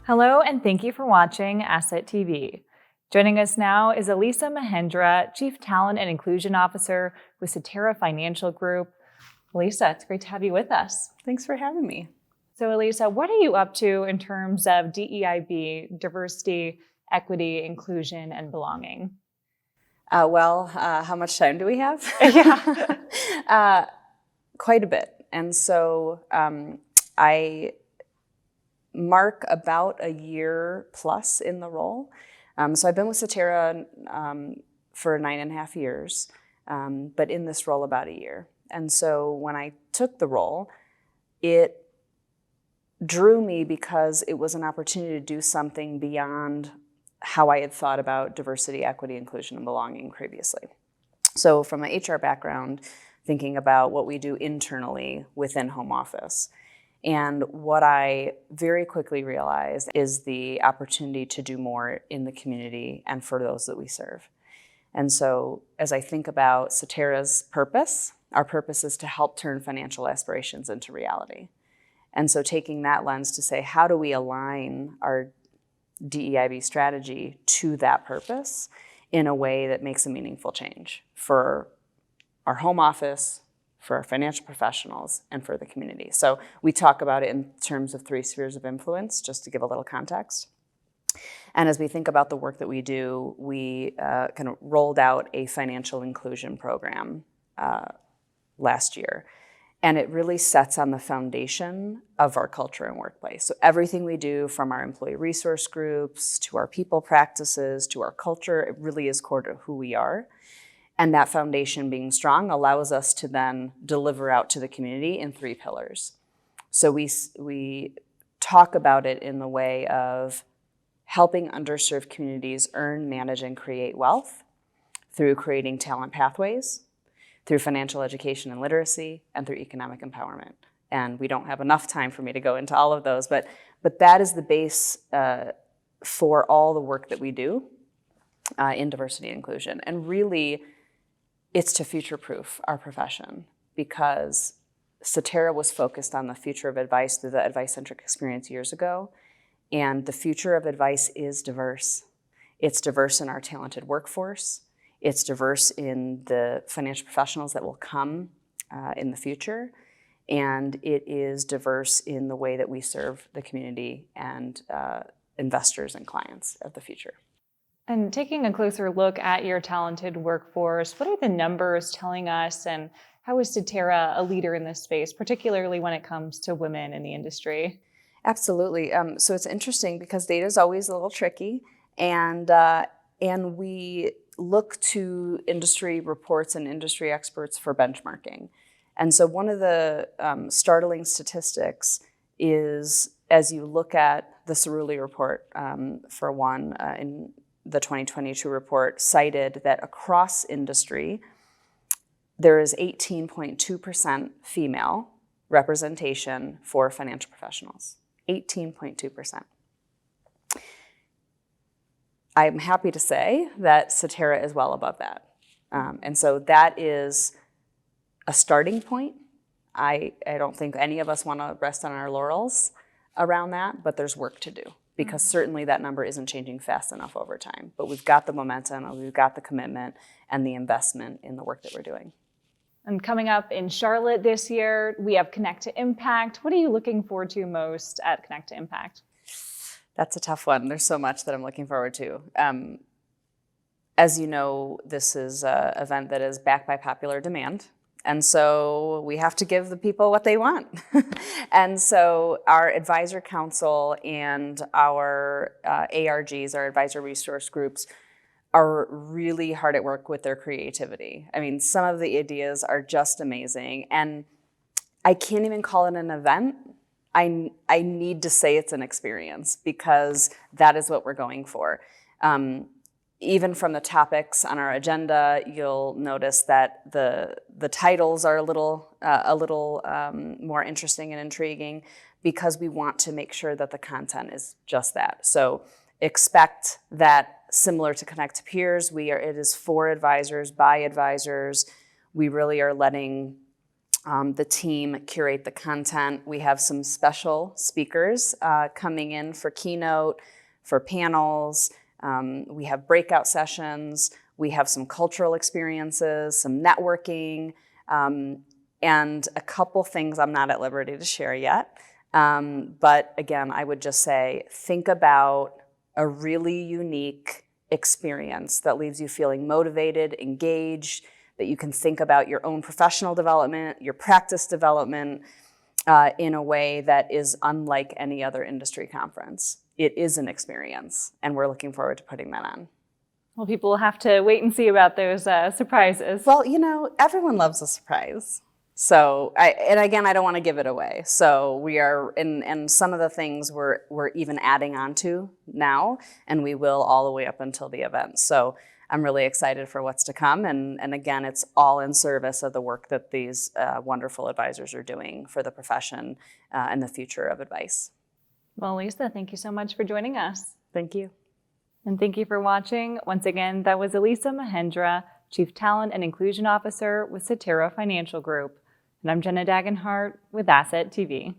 Hello, and thank you for watching Asset TV. Joining us now is Elissa Mahendra, Chief Talent and Inclusion Officer with Cetera Financial Group. Elissa, it's great to have you with us. Thanks for having me. So Elissa, what are you up to in terms of DEIB, diversity, equity, inclusion, and belonging? How much time do we have? Yeah. Quite a bit. And so I mark about a year plus in the role. So I've been with Cetera for 9.5 years, but in this role about a year. And so when I took the role, it drew me because it was an opportunity to do something beyond how I had thought about diversity, equity, inclusion, and belonging previously. So from an HR background, thinking about what we do internally within home office. And what I very quickly realized is the opportunity to do more in the community and for those that we serve. And so as I think about Cetera's purpose, our purpose is to help turn financial aspirations into reality. And so taking that lens to say, how do we align our DEIB strategy to that purpose in a way that makes a meaningful change for our home office, for our financial professionals, and for the community. So we talk about it in terms of 3 spheres of influence, just to give a little context. And as we think about the work that we do, we kind of rolled out a financial inclusion program last year. And it really sets on the foundation of our culture and workplace. So everything we do, from our employee resource groups, to our people practices, to our culture, it really is core to who we are. And that foundation being strong allows us to then deliver out to the community in 3 pillars. So we talk about it in the way of helping underserved communities earn, manage, and create wealth through creating talent pathways, through financial education and literacy, and through economic empowerment. And we don't have enough time for me to go into all of those, but that is the base for all the work that we do in diversity and inclusion. And really, it's to future-proof our profession, because Cetera was focused on the future of advice through the advice-centric experience years ago, and the future of advice is diverse. It's diverse in our talented workforce. It's diverse in the financial professionals that will come in the future, and it is diverse in the way that we serve the community and investors and clients of the future. And taking a closer look at your talented workforce, what are the numbers telling us, and how is Cetera a leader in this space, particularly when it comes to women in the industry? Absolutely. So it's interesting because data is always a little tricky, and we look to industry reports and industry experts for benchmarking. And so one of the startling statistics is, as you look at the Cerulli report, for one, in the 2022 report, cited that across industry, there is 18.2% female representation for financial professionals. 18.2%. I'm happy to say that Cetera is well above that. And so that is a starting point. I don't think any of us want to rest on our laurels around that, but there's work to do, because certainly that number isn't changing fast enough over time. But we've got the momentum, and we've got the commitment and the investment in the work that we're doing. And coming up in Charlotte this year, we have Connect2Impact. What are you looking forward to most at Connect2Impact? That's a tough one. There's so much that I'm looking forward to. As you know, this is an event that is backed by popular demand. And so we have to give the people what they want. And so our advisor council and our ARGs, our advisor resource groups, are really hard at work with their creativity. I mean, some of the ideas are just amazing. And I can't even call it an event. I need to say it's an experience, because that is what we're going for. Even from the topics on our agenda, you'll notice that the titles are a little more interesting and intriguing, because we want to make sure that the content is just that. So expect that, similar to Connect2Peers, it is for advisors, by advisors. We really are letting The team curate the content. We have some special speakers coming in for keynote, for panels. We have breakout sessions. We have some cultural experiences, some networking, and a couple things I'm not at liberty to share yet. But again, I would just say, think about a really unique experience that leaves you feeling motivated, engaged, that you can think about your own professional development, your practice development in a way that is unlike any other industry conference. It is an experience, and we're looking forward to putting that on. Well, people will have to wait and see about those surprises. Well, everyone loves a surprise. So, and again, I don't want to give it away. So we are, and some of the things we're even adding on to now, and we will all the way up until the event. So I'm really excited for what's to come. And again, it's all in service of the work that these wonderful advisors are doing for the profession and the future of advice. Well, Lisa, thank you so much for joining us. Thank you. And thank you for watching. Once again, that was Elissa Mahendra, Chief Talent and Inclusion Officer with Cetera Financial Group. And I'm JennaDagenhart with Asset TV.